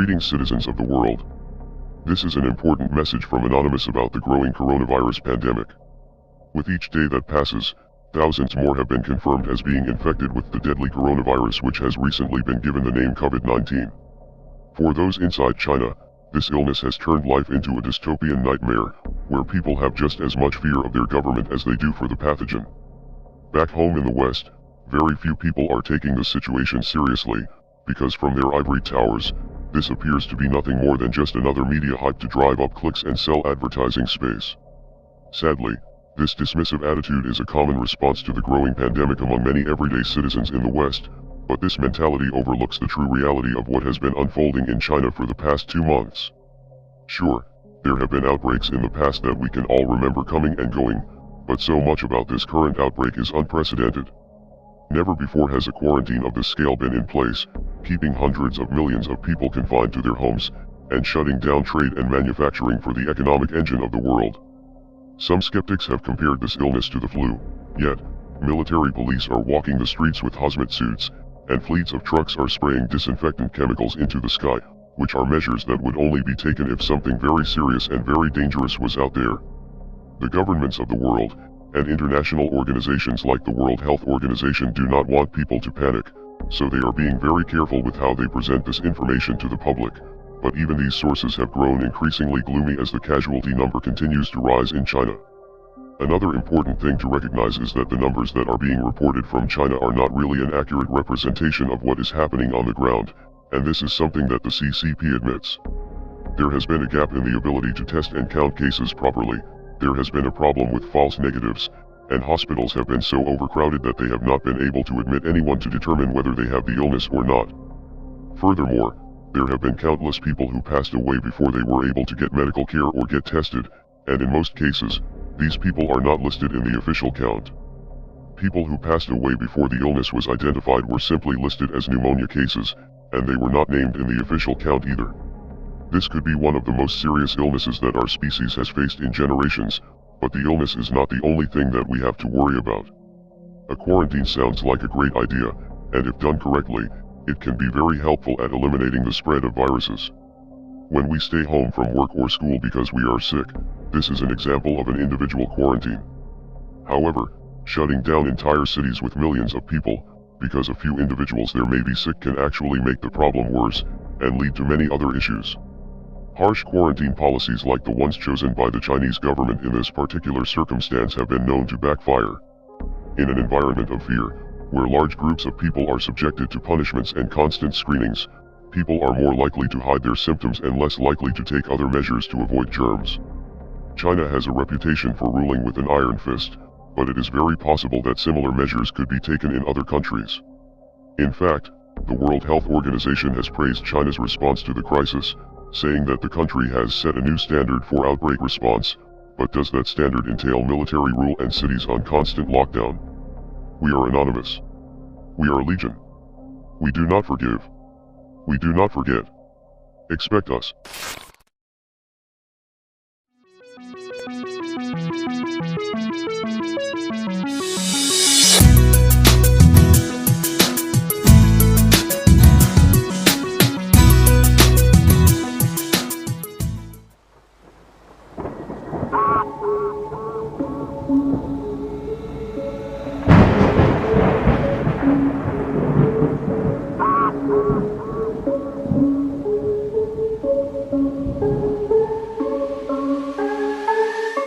Greetings, citizens of the world. This is an important message from Anonymous about the growing coronavirus pandemic. With each day that passes, thousands more have been confirmed as being infected with the deadly coronavirus, which has recently been given the name Covid-19. For those inside China, this illness has turned life into a dystopian nightmare, where people have just as much fear of their government as they do for the pathogen. Back home in the West, very few people are taking the situation seriously, because from their ivory towers, this appears to be nothing more than just another media hype to drive up clicks and sell advertising space. Sadly, this dismissive attitude is a common response to the growing pandemic among many everyday citizens in the West, but this mentality overlooks the true reality of what has been unfolding in China for the past 2 months. Sure, there have been outbreaks in the past that we can all remember coming and going, but so much about this current outbreak is unprecedented. Never before has a quarantine of this scale been in place, keeping hundreds of millions of people confined to their homes, and shutting down trade and manufacturing for the economic engine of the world. Some skeptics have compared this illness to the flu, yet, military police are walking the streets with hazmat suits, and fleets of trucks are spraying disinfectant chemicals into the sky, which are measures that would only be taken if something very serious and very dangerous was out there. The governments of the world, and international organizations like the World Health Organization do not want people to panic, so they are being very careful with how they present this information to the public, but even these sources have grown increasingly gloomy as the casualty number continues to rise in China. Another important thing to recognize is that the numbers that are being reported from China are not really an accurate representation of what is happening on the ground, and this is something that the CCP admits. There has been a gap in the ability to test and count cases properly. There has been a problem with false negatives, and hospitals have been so overcrowded that they have not been able to admit anyone to determine whether they have the illness or not. Furthermore, there have been countless people who passed away before they were able to get medical care or get tested, and in most cases, these people are not listed in the official count. People who passed away before the illness was identified were simply listed as pneumonia cases, and they were not named in the official count either. This could be one of the most serious illnesses that our species has faced in generations, but the illness is not the only thing that we have to worry about. A quarantine sounds like a great idea, and if done correctly, it can be very helpful at eliminating the spread of viruses. When we stay home from work or school because we are sick, this is an example of an individual quarantine. However, shutting down entire cities with millions of people, because a few individuals there may be sick, can actually make the problem worse, and lead to many other issues. Harsh quarantine policies like the ones chosen by the Chinese government in this particular circumstance have been known to backfire. In an environment of fear, where large groups of people are subjected to punishments and constant screenings, people are more likely to hide their symptoms and less likely to take other measures to avoid germs. China has a reputation for ruling with an iron fist, but it is very possible that similar measures could be taken in other countries. In fact, the World Health Organization has praised China's response to the crisis, saying that the country has set a new standard for outbreak response, but does that standard entail military rule and cities on constant lockdown? We are Anonymous. We are Legion. We do not forgive. We do not forget. Expect us.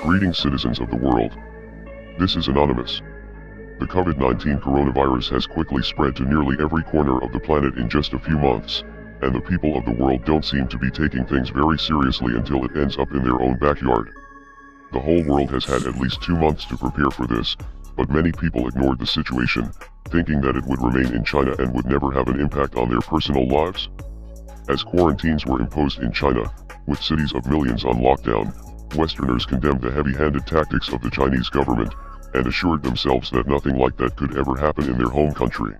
Greetings, citizens of the world. This is Anonymous. The COVID-19 coronavirus has quickly spread to nearly every corner of the planet in just a few months, and the people of the world don't seem to be taking things very seriously until it ends up in their own backyard. The whole world has had at least 2 months to prepare for this, but many people ignored the situation, thinking that it would remain in China and would never have an impact on their personal lives. As quarantines were imposed in China, with cities of millions on lockdown, Westerners condemned the heavy-handed tactics of the Chinese government, and assured themselves that nothing like that could ever happen in their home country.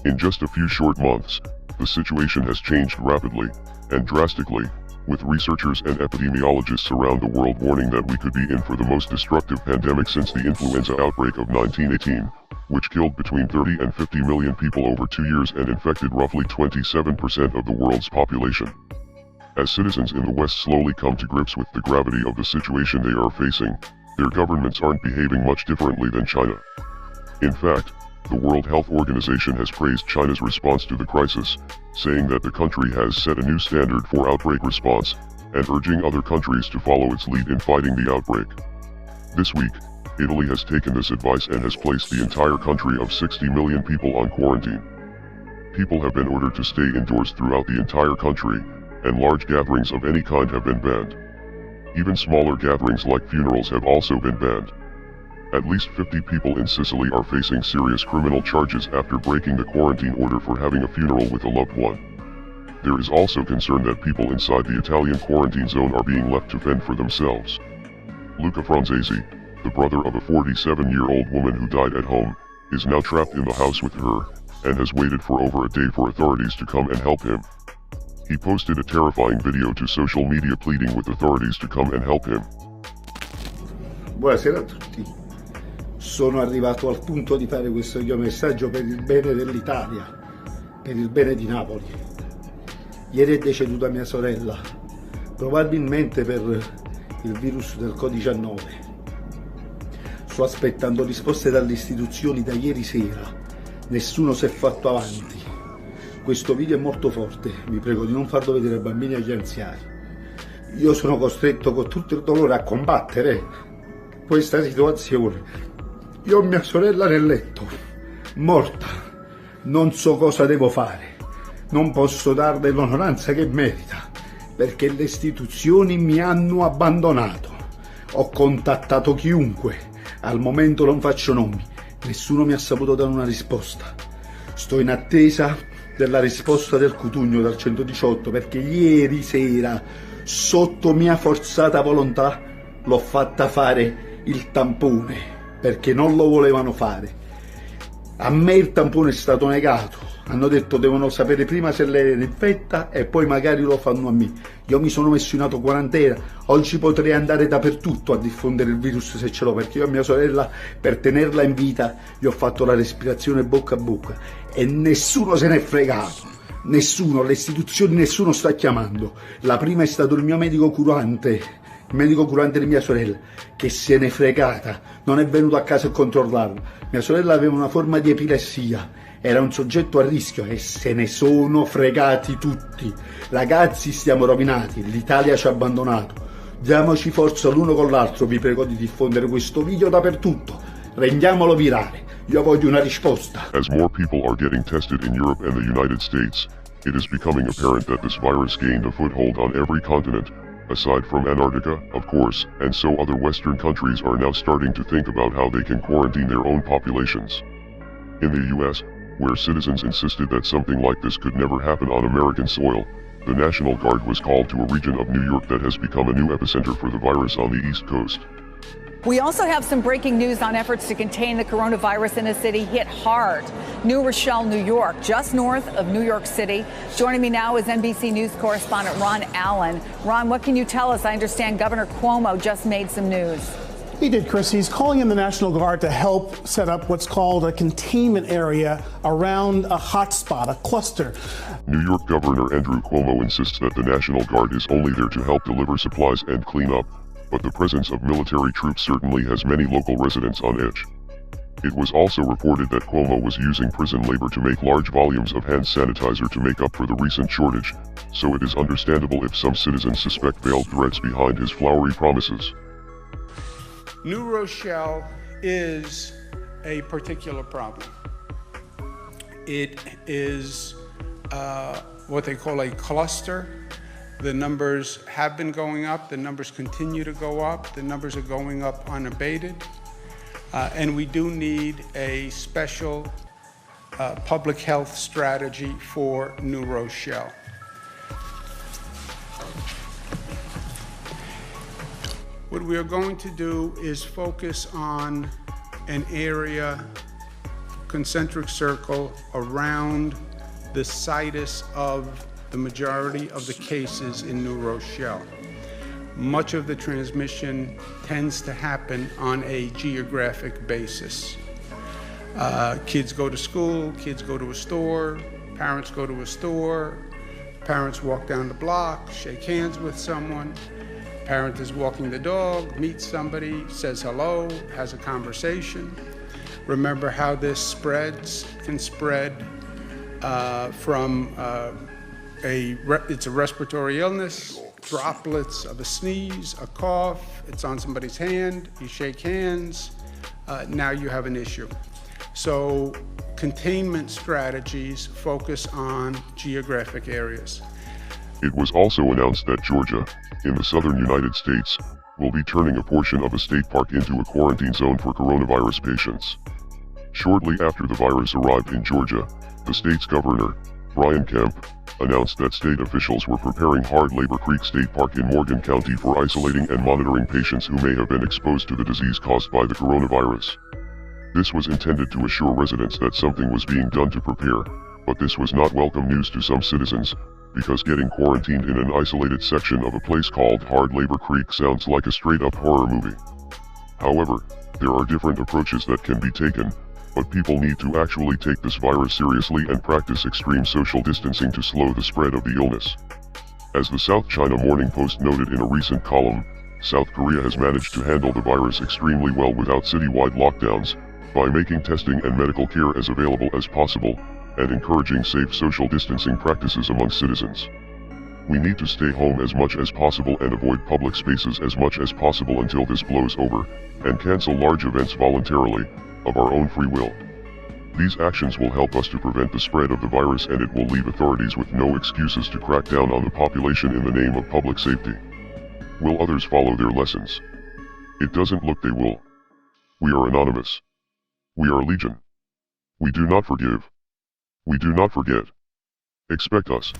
In just a few short months, the situation has changed rapidly, and drastically, with researchers and epidemiologists around the world warning that we could be in for the most destructive pandemic since the influenza outbreak of 1918, which killed between 30 and 50 million people over 2 years and infected roughly 27% of the world's population. As citizens in the West slowly come to grips with the gravity of the situation they are facing, their governments aren't behaving much differently than China. In fact, the World Health Organization has praised China's response to the crisis, saying that the country has set a new standard for outbreak response, and urging other countries to follow its lead in fighting the outbreak. This week, Italy has taken this advice and has placed the entire country of 60 million people on quarantine. People have been ordered to stay indoors throughout the entire country, and large gatherings of any kind have been banned. Even smaller gatherings like funerals have also been banned. At least 50 people in Sicily are facing serious criminal charges after breaking the quarantine order for having a funeral with a loved one. There is also concern that people inside the Italian quarantine zone are being left to fend for themselves. Luca Franzesi, the brother of a 47-year-old woman who died at home, is now trapped in the house with her, and has waited for over a day for authorities to come and help him. He posted a terrifying video to social media pleading with authorities to come and help him. Buonasera a tutti. Sono arrivato al punto di fare questo video messaggio per il bene dell'Italia, per il bene di Napoli. Ieri è deceduta mia sorella, probabilmente per il virus del Covid-19. Sto aspettando risposte dalle istituzioni da ieri sera, nessuno si è fatto avanti. Questo video è molto forte, vi prego di non farlo vedere ai bambini e agli anziani. Io sono costretto con tutto il dolore a combattere questa situazione. Io ho mia sorella nel letto, morta, non so cosa devo fare, non posso darle l'onoranza che merita, perché le istituzioni mi hanno abbandonato. Ho contattato chiunque, al momento non faccio nomi, nessuno mi ha saputo dare una risposta. Sto in attesa della risposta del Cutugno, dal 118, perché ieri sera, sotto mia forzata volontà, l'ho fatta fare il tampone, perché non lo volevano fare. A me il tampone è stato negato, hanno detto devono sapere prima se lei era infetta e poi magari lo fanno a me. Io mi sono messo in autoquarantena, oggi potrei andare dappertutto a diffondere il virus se ce l'ho, perché io a mia sorella, per tenerla in vita, gli ho fatto la respirazione bocca a bocca e nessuno se n'è fregato. Nessuno, le istituzioni, nessuno sta chiamando. La prima è stato il mio medico curante, il medico curante di mia sorella, che se n'è fregata, non è venuto a casa a controllarla. Mia sorella aveva una forma di epilessia, era un soggetto a rischio e se ne sono fregati tutti. Ragazzi, stiamo rovinati, l'Italia ci ha abbandonato. Diamoci forza l'uno con l'altro, vi prego di diffondere questo video dappertutto. Rendiamolo virale. Io voglio una risposta. As more people are getting tested in Europe and the United States, it is becoming apparent that this virus gained a foothold on every continent, aside from Antarctica, of course, and so other Western countries are now starting to think about how they can quarantine their own populations. In the US, where citizens insisted that something like this could never happen on American soil, the National Guard was called to a region of New York that has become a new epicenter for the virus on the East Coast. We also have some breaking news on efforts to contain the coronavirus in a city hit hard. New Rochelle, New York, just north of New York City. Joining me now is NBC News correspondent Ron Allen. Ron, what can you tell us? I understand Governor Cuomo just made some news. He did, Chris. He's calling in the National Guard to help set up what's called a containment area around a hotspot, a cluster. New York Governor Andrew Cuomo insists that the National Guard is only there to help deliver supplies and clean up, but the presence of military troops certainly has many local residents on edge. It was also reported that Cuomo was using prison labor to make large volumes of hand sanitizer to make up for the recent shortage, so it is understandable if some citizens suspect veiled threats behind his flowery promises. New Rochelle is a particular problem. It is what they call a cluster. The numbers have been going up, the numbers continue to go up, the numbers are going up unabated, and we do need a special public health strategy for New Rochelle. What we are going to do is focus on an area, concentric circle, around the situs of the majority of the cases in New Rochelle. Much of the transmission tends to happen on a geographic basis. Kids go to school, kids go to a store, parents go to a store, Parents walk down the block, shake hands with someone. Parent is walking the dog, meets somebody, says hello, has a conversation. Remember how this can spread from it's a respiratory illness, droplets of a sneeze, a cough, it's on somebody's hand, you shake hands, now you have an issue. So containment strategies focus on geographic areas. It was also announced that Georgia, in the southern United States, will be turning a portion of a state park into a quarantine zone for coronavirus patients. Shortly after the virus arrived in Georgia, the state's governor, Brian Kemp, announced that state officials were preparing Hard Labor Creek State Park in Morgan County for isolating and monitoring patients who may have been exposed to the disease caused by the coronavirus. This was intended to assure residents that something was being done to prepare, but this was not welcome news to some citizens, because getting quarantined in an isolated section of a place called Hard Labor Creek sounds like a straight-up horror movie. However, there are different approaches that can be taken, but people need to actually take this virus seriously and practice extreme social distancing to slow the spread of the illness. As the South China Morning Post noted in a recent column, South Korea has managed to handle the virus extremely well without citywide lockdowns, by making testing and medical care as available as possible, and encouraging safe social distancing practices among citizens. We need to stay home as much as possible and avoid public spaces as much as possible until this blows over, and cancel large events voluntarily, of our own free will. These actions will help us to prevent the spread of the virus, and it will leave authorities with no excuses to crack down on the population in the name of public safety. Will others follow their lessons? It doesn't look they will. We are anonymous. We are legion. We do not forgive. We do not forget. Expect us.